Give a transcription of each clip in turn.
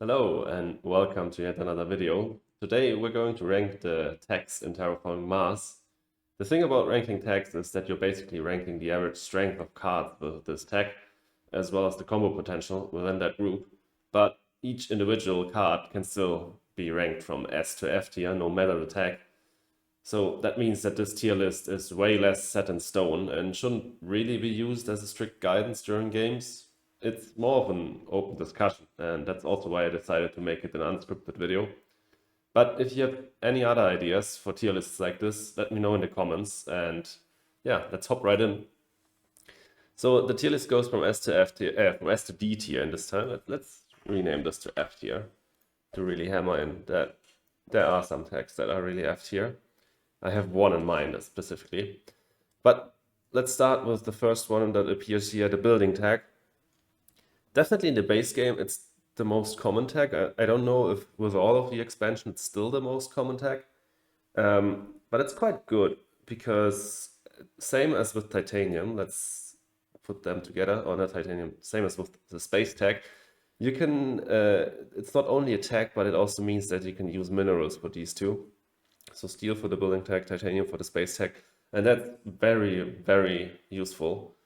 Hello and welcome to yet another video. Today we're going to rank the tags in Terraforming Mars. The thing about ranking tags is that you're basically ranking the average strength of cards with this tag, as well as the combo potential within that group. But each individual card can still be ranked from S to F tier, no matter the tag. So that means that this tier list is way less set in stone and shouldn't really be used as a strict guidance during games. It's more of an open discussion, and that's also why I decided to make it an unscripted video. But if you have any other ideas for tier lists like this, let me know in the comments, and yeah, let's hop right in. So the tier list goes from S to F tier, from S to D tier in this time. Let's rename this to F tier to really hammer in that there are some tags that are really F tier. I have one in mind specifically. But let's start with the first one that appears here, the building tag. Definitely in the base game, it's the most common tag. I don't know if with all of the expansion, it's still the most common tag. But it's quite good because same as with titanium, let's put them together, or not titanium, same as with the space tag. You can, it's not only a tag, but it also means that you can use minerals for these two. So steel for the building tag, titanium for the space tag. And that's very, very useful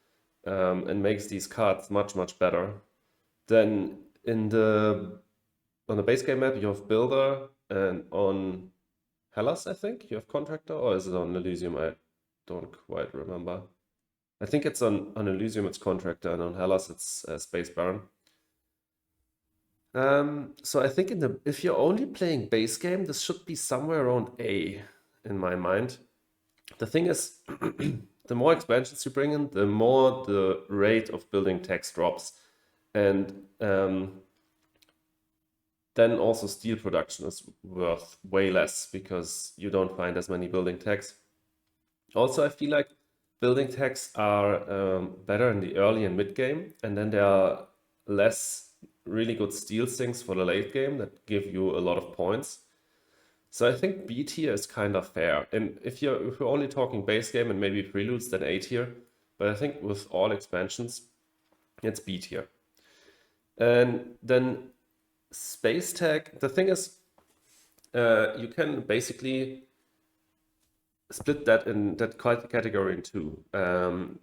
and makes these cards much, much better. Then on the base game map, you have Builder, and on Hellas, I think, you have Contractor, or is it on Elysium? I don't quite remember. I think it's on Elysium, it's Contractor, and on Hellas, it's Space Baron. So I think if you're only playing base game, this should be somewhere around A in my mind. The thing is, the more expansions you bring in, the more the rate of building tags drops. And then also steel production is worth way less because you don't find as many building tags. Also, I feel like building tags are better in the early and mid game, and then there are less really good steel sinks for the late game that give you a lot of points. So I think B tier is kind of fair. And if you're only talking base game and maybe preludes, then A tier. But I think with all expansions, it's B tier. And then space tag, the thing is, you can basically split that in that category in two.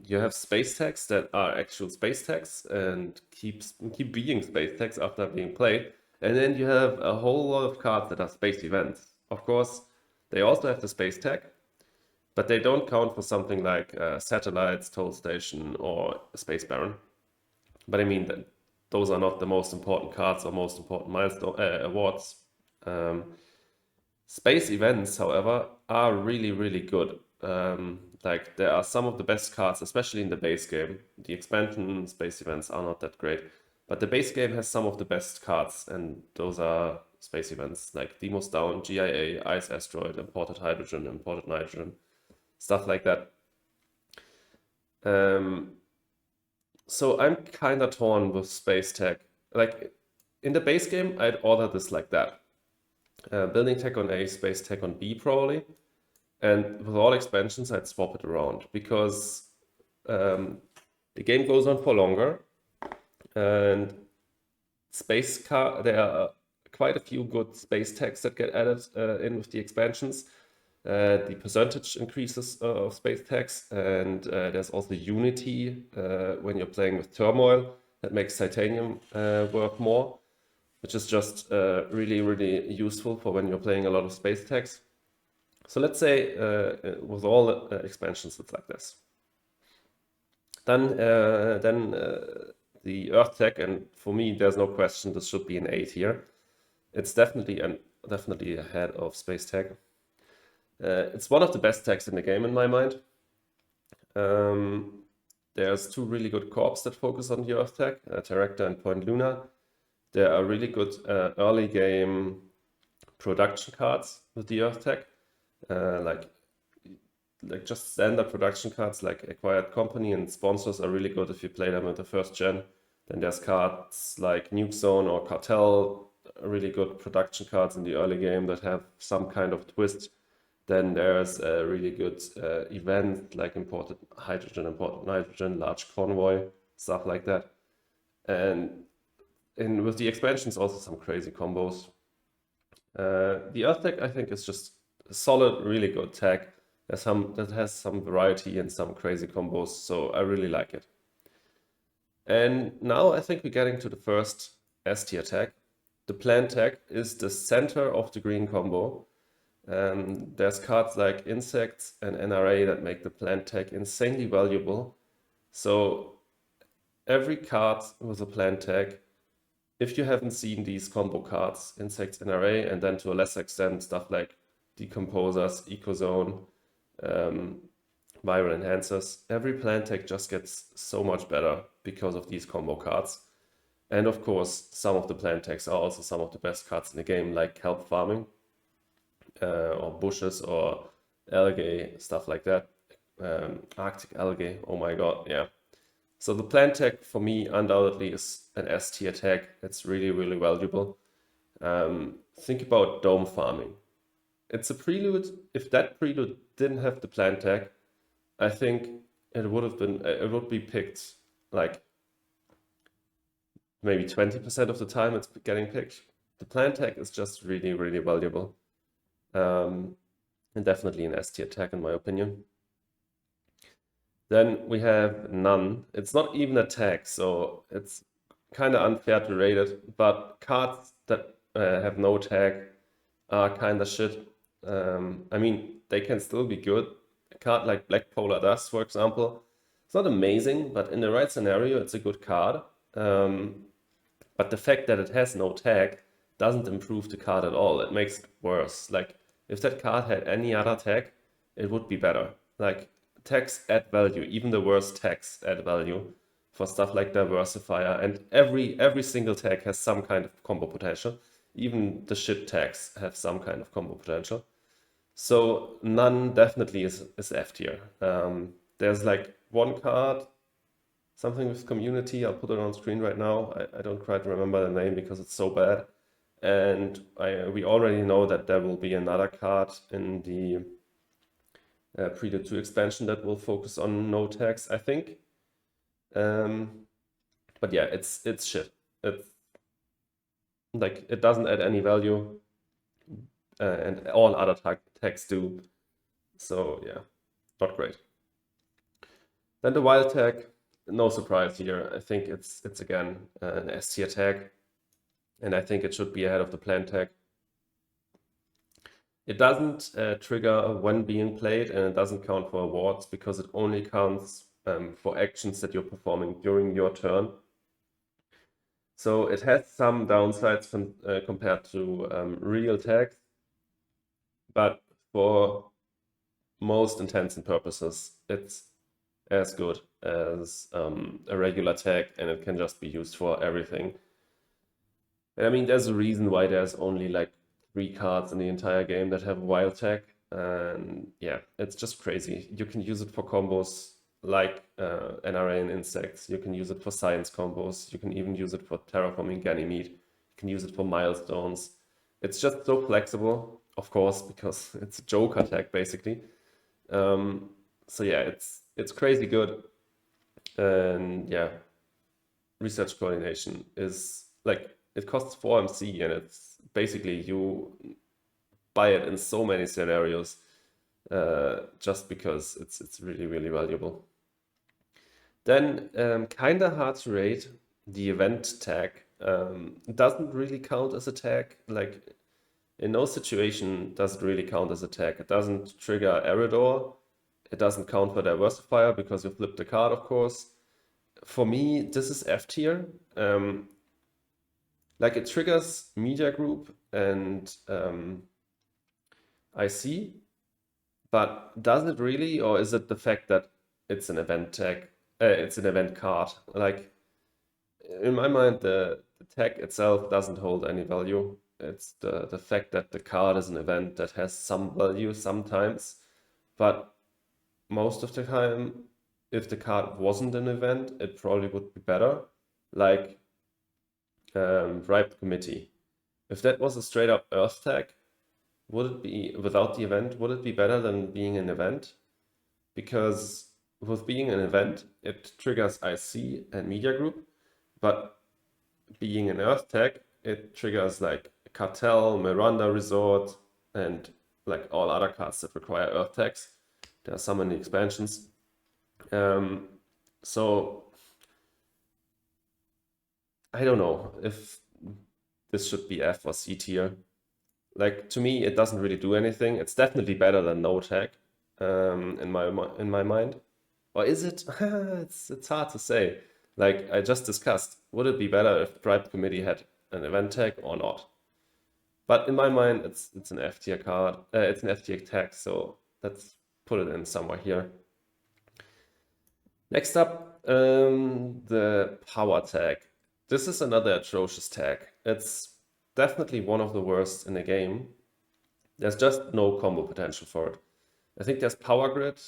You have space tags that are actual space tags and keep being space tags after being played. And then you have a whole lot of cards that are space events. Of course, they also have the space tag, but they don't count for something like satellites, toll station, or space baron. But I mean that those are not the most important cards or most important milestone awards. Space events, however, are really, really good. Like there are some of the best cards, especially in the base game. The expansion space events are not that great, but the base game has some of the best cards, and those are space events like Demos Down, GIA, Ice Asteroid, Imported Hydrogen, Imported Nitrogen, stuff like that. So I'm kind of torn with space tag. Like in the base game, I'd order this like that. Building tag on A, space tag on B probably. And with all expansions, I'd swap it around because the game goes on for longer. And there are quite a few good space tags that get added in with the expansions. The percentage increases of space tags, and there's also Unity when you're playing with Turmoil that makes Titanium work more, which is just really, really useful for when you're playing a lot of space tags. So let's say with all expansions, it's like this. Then the Earth tag, and for me, there's no question this should be an A tier. It's definitely ahead of space tag. It's one of the best tags in the game in my mind. There's two really good corps that focus on the Earth tag, Terractor and Point Luna. There are really good early game production cards with the Earth tag, like just standard production cards like Acquired Company and Sponsors are really good if you play them with the first gen. Then there's cards like Nuke Zone or Cartel, really good production cards in the early game that have some kind of twist. Then there's a really good event like Imported Hydrogen, Imported Nitrogen, Large Convoy, stuff like that. And with the expansions, also some crazy combos. The Earth tech, I think, is just a solid, really good tech. That has some variety and some crazy combos, so I really like it. And now I think we're getting to the first S tier tech. The plant tech is the center of the green combo. There's cards like Insects and NRA that make the plant tech insanely valuable. So every card with a plant tag, if you haven't seen these combo cards, Insects, NRA, and then to a lesser extent stuff like Decomposers, Ecozone, Viral Enhancers, every plant tag just gets so much better because of these combo cards. And of course, some of the plant tags are also some of the best cards in the game, like Kelp Farming, or Bushes, or Algae, stuff like that. Arctic Algae, oh my god, yeah. So the plant tag for me undoubtedly is an S tier tag. It's really, really valuable. Think about dome farming. It's a prelude. If that prelude didn't have the plant tag, I think it would be picked like maybe 20% of the time it's getting picked. The plant tag is just really, really valuable. And definitely an S tier tag in my opinion. Then we have none. It's not even a tag, so it's kind of unfair to rate it. But cards that have no tag are kind of shit. I mean, they can still be good. A card like Black Polar Dust, for example, it's not amazing, but in the right scenario, it's a good card. But the fact that it has no tag doesn't improve the card at all. It makes it worse. Like, if that card had any other tag, it would be better. Like, tags add value. Even the worst tags add value for stuff like Diversifier. And every single tag has some kind of combo potential. Even the shit tags have some kind of combo potential. So none definitely is F tier. There's like one card, something with community. I'll put it on screen right now. I don't quite remember the name because it's so bad. And we already know that there will be another card in the Prelude 2 expansion that will focus on no tags, I think. But yeah, it's shit. It's like it doesn't add any value, and all other tags do. So yeah, not great. Then the wild tag, no surprise here. I think it's again an S tier tag, and I think it should be ahead of the plant tag. It doesn't trigger when being played, and it doesn't count for awards because it only counts for actions that you're performing during your turn. So it has some downsides compared to real tags, but for most intents and purposes, it's as good as a regular tag, and it can just be used for everything. And I mean, there's a reason why there's only like 3 cards in the entire game that have a wild tag, and yeah, it's just crazy. You can use it for combos like NRA and Insects. You can use it for science combos. You can even use it for Terraforming Ganymede. You can use it for milestones. It's just so flexible, of course, because it's a Joker tag basically. So yeah, it's crazy good. And yeah, research coordination is like, it costs 4 MC, and it's basically you buy it in so many scenarios just because it's really, really valuable. Then kind of hard to rate, the event tag. It doesn't really count as a tag. Like, in no situation does it really count as a tag. It doesn't trigger Eridor. It doesn't count for Diversifier because you flip the card, of course. For me, this is F tier. Like, it triggers Media Group and IC, but does it really, or is it the fact that it's an event tag? It's an event card. Like, in my mind, the tag itself doesn't hold any value. It's the fact that the card is an event that has some value sometimes, but most of the time, if the card wasn't an event, it probably would be better. Like Ripe Committee. If that was a straight up Earth tag, would it be, without the event, would it be better than being an event? Because with being an event, it triggers IC and Media Group, but being an Earth tag, it triggers like Cartel, Miranda Resort, and like all other cards that require Earth tags. There are some in the expansions. So I don't know if this should be F or C tier. Like to me, it doesn't really do anything. It's definitely better than no tag, in my mind. Or is it? It's hard to say. Like I just discussed, would it be better if Bribe Committee had an event tag or not? But in my mind, it's an F tier card. It's an F tier tag, so let's put it in somewhere here. Next up, the power tag. This is another atrocious tag. It's definitely one of the worst in the game. There's just no combo potential for it. I think there's Power Grid,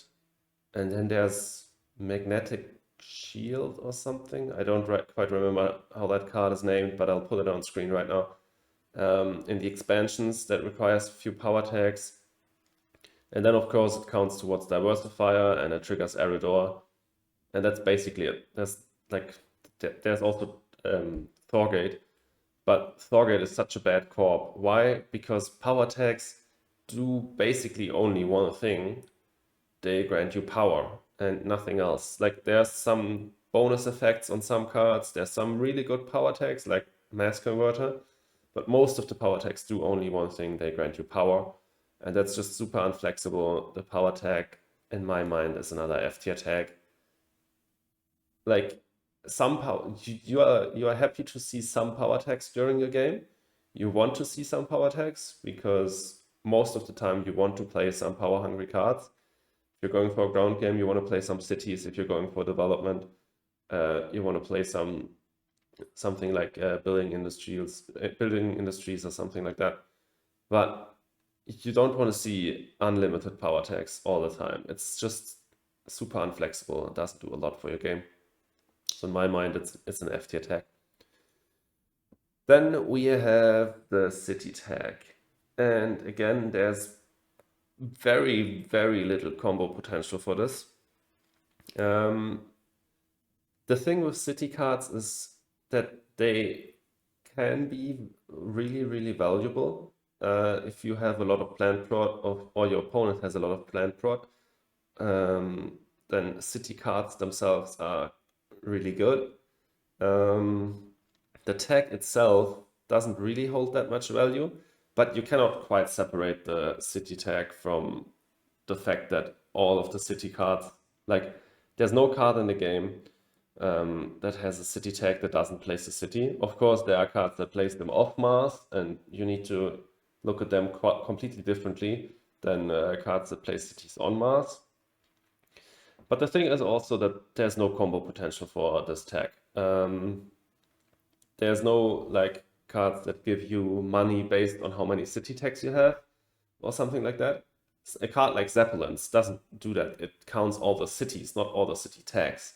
and then there's Magnetic Shield or something. I don't quite remember how that card is named, but I'll put it on screen right now. In the expansions, that requires a few power tags. And then, of course, it counts towards Diversifier, and it triggers Eridor. And that's basically it. There's also Thorgate, but Thorgate is such a bad corp. Why? Because power tags do basically only one thing. They grant you power and nothing else. Like there's some bonus effects on some cards. There's some really good power tags like Mass Converter, but most of the power tags do only one thing. They grant you power, and that's just super unflexible. The power tag, in my mind, is another F tier tag. Like somehow you are happy to see some power tags during your game. You want to see some power tags because most of the time you want to play some power hungry cards. If you're going for a ground game, you want to play some cities. If you're going for development, you want to play something like building industries or something like that. But you don't want to see unlimited power tags all the time. It's just super unflexible and doesn't do a lot for your game. So in my mind, it's an F tier tag. Then we have the city tag. And again, there's very, very little combo potential for this. The thing with city cards is that they can be really, really valuable if you have a lot of planned prod or your opponent has a lot of planned prod. Then city cards themselves are really good. The tag itself doesn't really hold that much value, but you cannot quite separate the city tag from the fact that all of the city cards, like there's no card in the game that has a city tag that doesn't place a city. Of course, there are cards that place them off Mars, and you need to look at them completely differently than cards that place cities on Mars. But the thing is also that there's no combo potential for this tag. There's no like cards that give you money based on how many city tags you have or something like that. A card like Zeppelins doesn't do that. It counts all the cities, not all the city tags.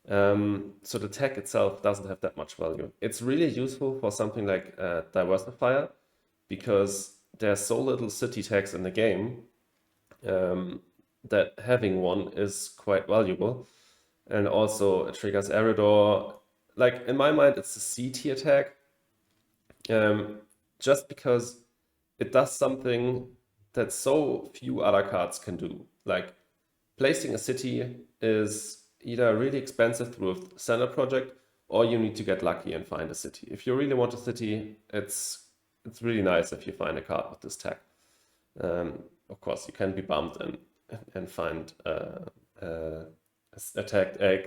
So the tag itself doesn't have that much value. It's really useful for something like Diversifier because there's so little city tags in the game that having one is quite valuable. And also it triggers Eridor. Like in my mind, it's a C tier tag. Just because it does something that so few other cards can do. Like placing a city is either really expensive through a standard project, or you need to get lucky and find a city. If you really want a city, it's really nice if you find a card with this tag. Of course, you can be bummed and find a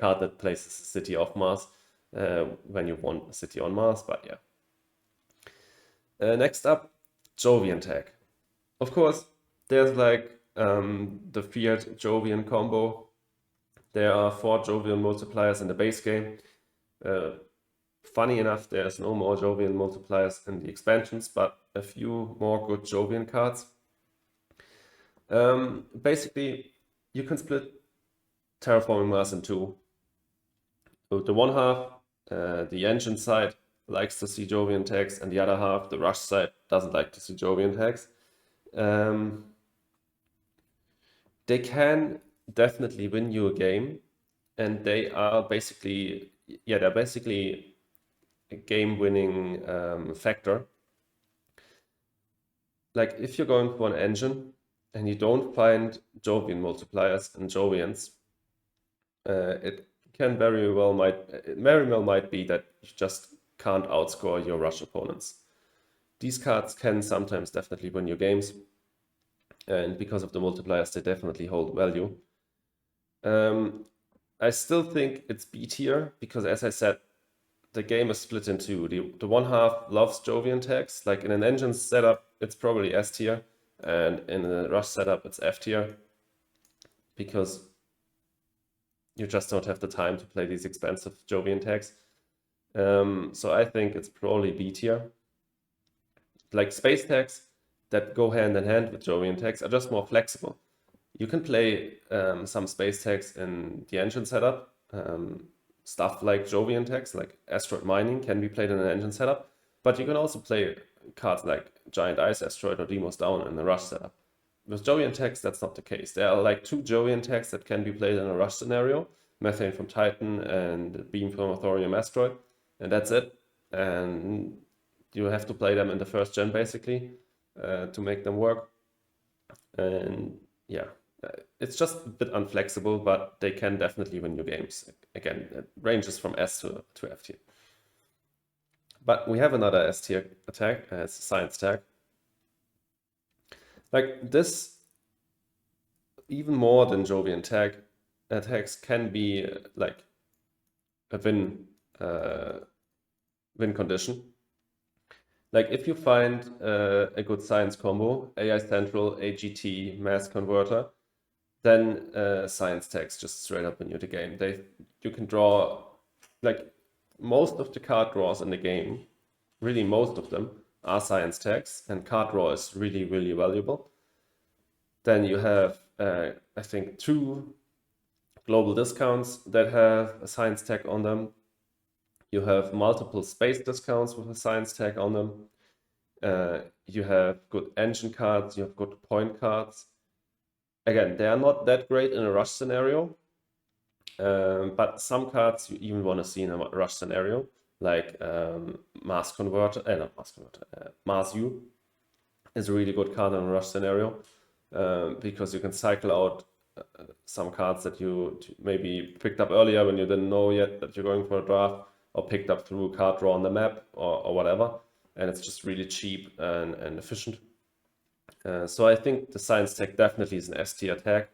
card that places a city off Mars when you want a city on Mars, but yeah. Next up, Jovian tag. Of course, there's like the feared Jovian combo. There are 4 Jovian multipliers in the base game. Funny enough, there's no more Jovian multipliers in the expansions, but a few more good Jovian cards. Basically, you can split Terraforming Mars in 2. So the one half, the engine side, likes to see Jovian tags, and the other half, the rush side, doesn't like to see Jovian tags. They can definitely win you a game, and they are basically, yeah, they're basically game-winning factor. Like if you're going for an engine and you don't find Jovian multipliers and Jovians, it very well might be that you just can't outscore your rush opponents. These cards can sometimes definitely win your games, and because of the multipliers, they definitely hold value. I still think it's B tier because, as I said, the game is split in two. The one half loves Jovian tags. Like in an engine setup, it's probably S tier, and in a rush setup, it's F tier because you just don't have the time to play these expensive Jovian tags. So I think it's probably B tier. Like space tags that go hand in hand with Jovian tags are just more flexible. You can play some space tags in the engine setup. Stuff like Jovian tags, like asteroid mining, can be played in an engine setup. But you can also play cards like Giant Ice Asteroid or Deimos Down in the rush setup. With Jovian tags, that's not the case. There are like 2 Jovian tags that can be played in a rush scenario: Methane from Titan and Beam from a Thorium Asteroid, and that's it. And you have to play them in the first gen basically to make them work. And yeah, it's just a bit unflexible, but they can definitely win your games. Again, it ranges from S to F tier. But we have another S tier attack, it's a science tag. Like this, even more than Jovian tag, attacks can be like a win condition. Like if you find a good science combo, AI Central, AGT, Mass Converter, then science tags just straight up win you the game. You can draw, like most of the card draws in the game, really most of them are science tags, and card draw is really, really valuable. Then you have, I think, 2 global discounts that have a science tag on them. You have multiple space discounts with a science tag on them. You have good engine cards, you have good point cards. Again, they are not that great in a rush scenario, but some cards you even want to see in a rush scenario, like Mars Converter, not Mars Converter, Mars U is a really good card in a rush scenario because you can cycle out some cards that you maybe picked up earlier when you didn't know yet that you're going for a draft, or picked up through card draw on the map or whatever, and it's just really cheap and efficient. So I think the science tag definitely is an S tier tag.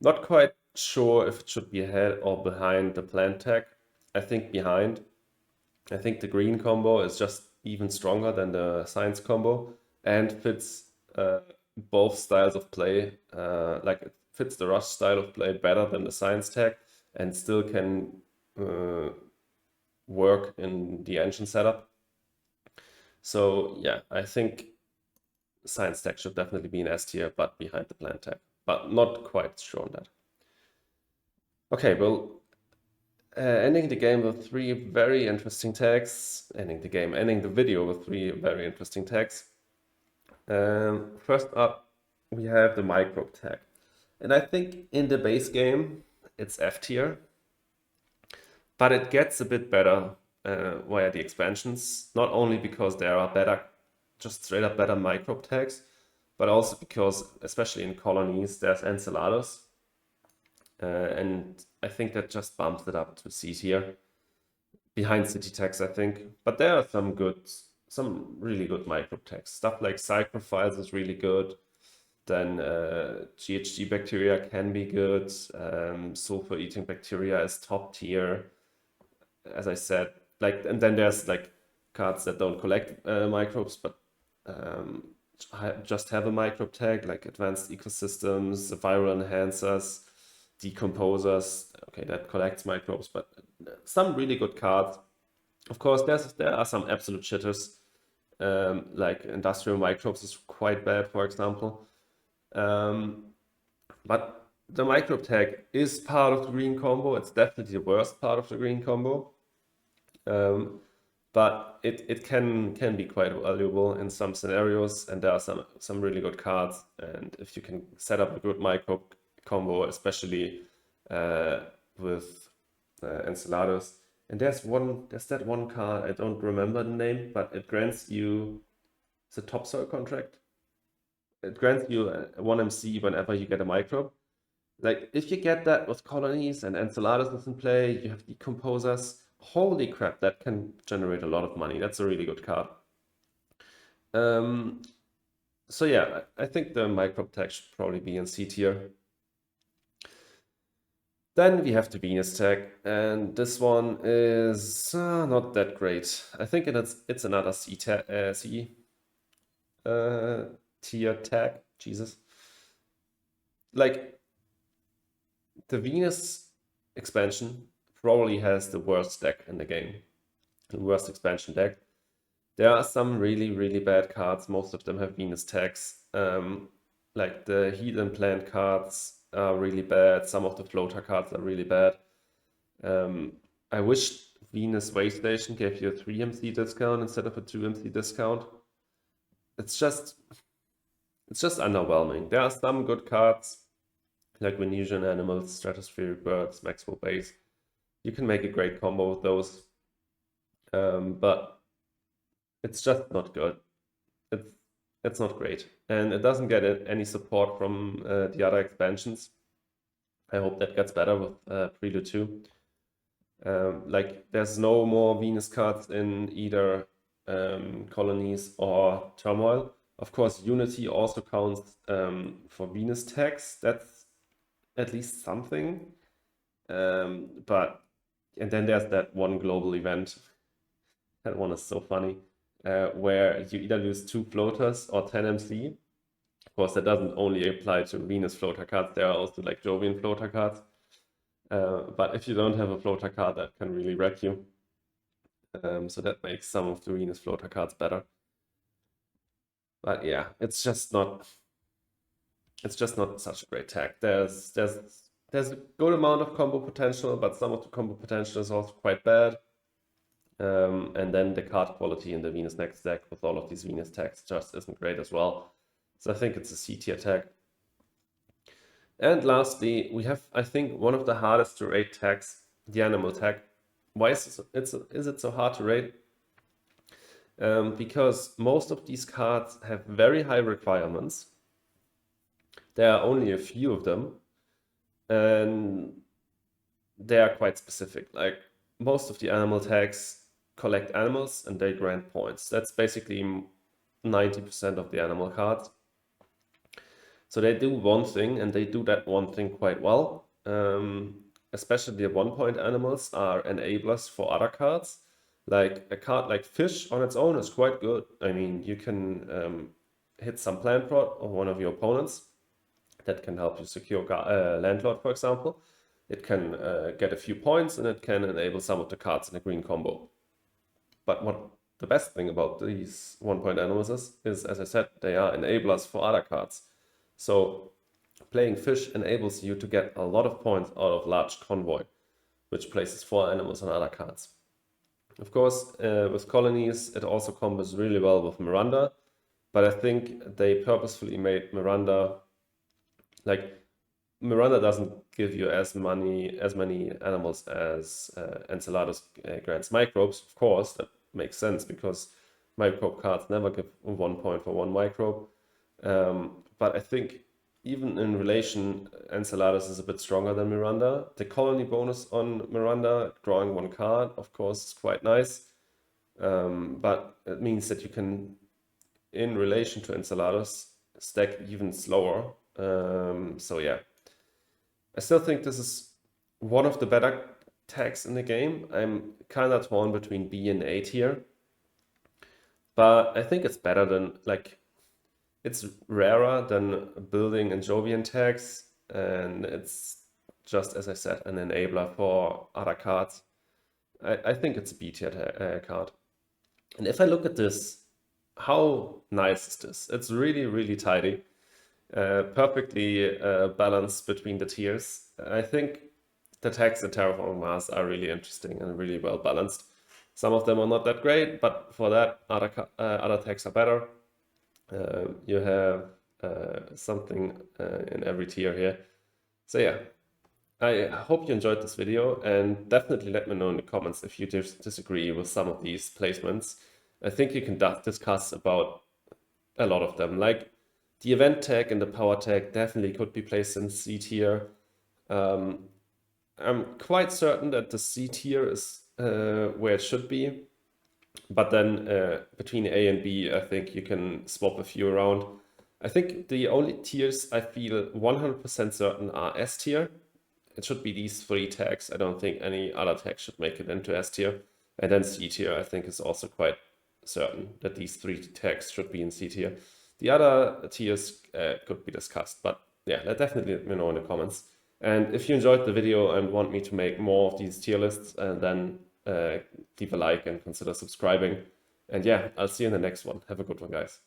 Not quite sure if it should be ahead or behind the plant tag. I think behind. I think the green combo is just even stronger than the science combo and fits both styles of play. Like it fits the rush style of play better than the science tag and still can work in the engine setup. So yeah, I think science tag should definitely be an S tier, but behind the plant tag. But not quite sure on that. Okay, well, ending the game with 3 very interesting tags. Ending the video with 3 very interesting tags. First up, we have the microbe tag. And I think in the base game, it's F tier. But it gets a bit better via the expansions, not only because there are better, just straight up better microbe tags, but also because, especially in colonies, there's Enceladus. And I think that just bumps it up to C tier, behind city tags, I think. But there are some really good microbe tags. Stuff like Cycrophiles is really good. Then GHG bacteria can be good. Sulfur-eating bacteria is top tier, as I said. Like, and then there's like cards that don't collect microbes, but just have a microbe tag, like Advanced Ecosystems, Viral Enhancers, Decomposers. Okay, that collects microbes, but some really good cards. Of course, there are some absolute shitters, like Industrial Microbes is quite bad, for example. But the microbe tag is part of the green combo. It's definitely the worst part of the green combo. But it can be quite valuable in some scenarios, and there are some really good cards. And if you can set up a good microbe combo, especially with Enceladus, And there's that one card, I don't remember the name, but it grants you the topsoil contract. It grants you 1 MC whenever you get a microbe. Like, if you get that with colonies and Enceladus is in play, you have decomposers. Holy crap, that can generate a lot of money. That's a really good card. So yeah, I think the microbe tech should probably be in C tier. Then we have the Venus tag, and this one is not that great. I think it's another C tier tag. Jesus. Like, the Venus expansion probably has the worst deck in the game, the worst expansion deck. There are some really, really bad cards. Most of them have Venus tags. Like the Heat and Plant cards are really bad. Some of the floater cards are really bad. I wish Venus Way Station gave you a 3 MC discount instead of a 2 MC discount. It's just underwhelming. There are some good cards like Venusian Animals, Stratospheric Birds, Maxwell Base. You can make a great combo with those, but it's just not good. It's not great, and it doesn't get any support from the other expansions. I hope that gets better with Prelude 2. Like, there's no more Venus cards in either Colonies or Turmoil. Of course, Unity also counts for Venus tags. That's at least something. And then there's that one global event. That one is so funny, where you either lose 2 floaters or 10 MC. Of course, that doesn't only apply to Venus floater cards. There are also like Jovian floater cards. But if you don't have a floater card, that can really wreck you. So that makes some of the Venus floater cards better. But yeah, it's just not such a great tag. There's a good amount of combo potential, but some of the combo potential is also quite bad. And then the card quality in the Venus next deck with all of these Venus tags just isn't great as well. So I think it's a C tier tag. And lastly, we have, I think, one of the hardest to rate tags, the animal tag. Why is it so hard to rate? Because most of these cards have very high requirements. There are only a few of them, and they are quite specific. Like, most of the animal tags collect animals and they grant points. That's basically 90% of the animal cards. So they do one thing, and they do that one thing quite well. Especially the 1-point animals are enablers for other cards. Like a card like Fish on its own is quite good. I mean, you can hit some plant prot on one of your opponents. That can help you secure Landlord, for example. It can get a few points, and it can enable some of the cards in a green combo. But what the best thing about these 1-point animals is, as I said, they are enablers for other cards. So playing Fish enables you to get a lot of points out of Large Convoy, which places 4 animals on other cards. Of course, with Colonies, it also combos really well with Miranda, but I think they purposefully made Miranda, like, Miranda doesn't give you as many animals as Enceladus grants microbes. Of course, that makes sense because microbe cards never give 1 point for 1 microbe. But I think even in relation, Enceladus is a bit stronger than Miranda. The colony bonus on Miranda, drawing 1 card, of course, is quite nice. But it means that you can, in relation to Enceladus, stack even slower. So yeah, I still think this is one of the better tags in the game. I'm kind of torn between B and A tier, but I think it's better than, like, it's rarer than building and Jovian tags, and it's just, as I said, an enabler for other cards. I think it's a B tier card. And if I look at this, how nice is this? It's really, really tidy. Perfectly balanced between the tiers. I think the tags in Terraforming Mars are really interesting and really well balanced. Some of them are not that great, but for that, other tags are better. You have something in every tier here. So yeah, I hope you enjoyed this video, and definitely let me know in the comments if you disagree with some of these placements. I think you can discuss about a lot of them. Like the event tag and the power tag definitely could be placed in C tier. I'm quite certain that the C tier is where it should be. But then between A and B, I think you can swap a few around. I think the only tiers I feel 100% certain are S tier. It should be these three tags. I don't think any other tag should make it into S tier. And then C tier, I think, is also quite certain that these three tags should be in C tier. The other tiers could be discussed, but yeah, definitely let me know in the comments. And if you enjoyed the video and want me to make more of these tier lists, then leave a like and consider subscribing. And yeah, I'll see you in the next one. Have a good one, guys.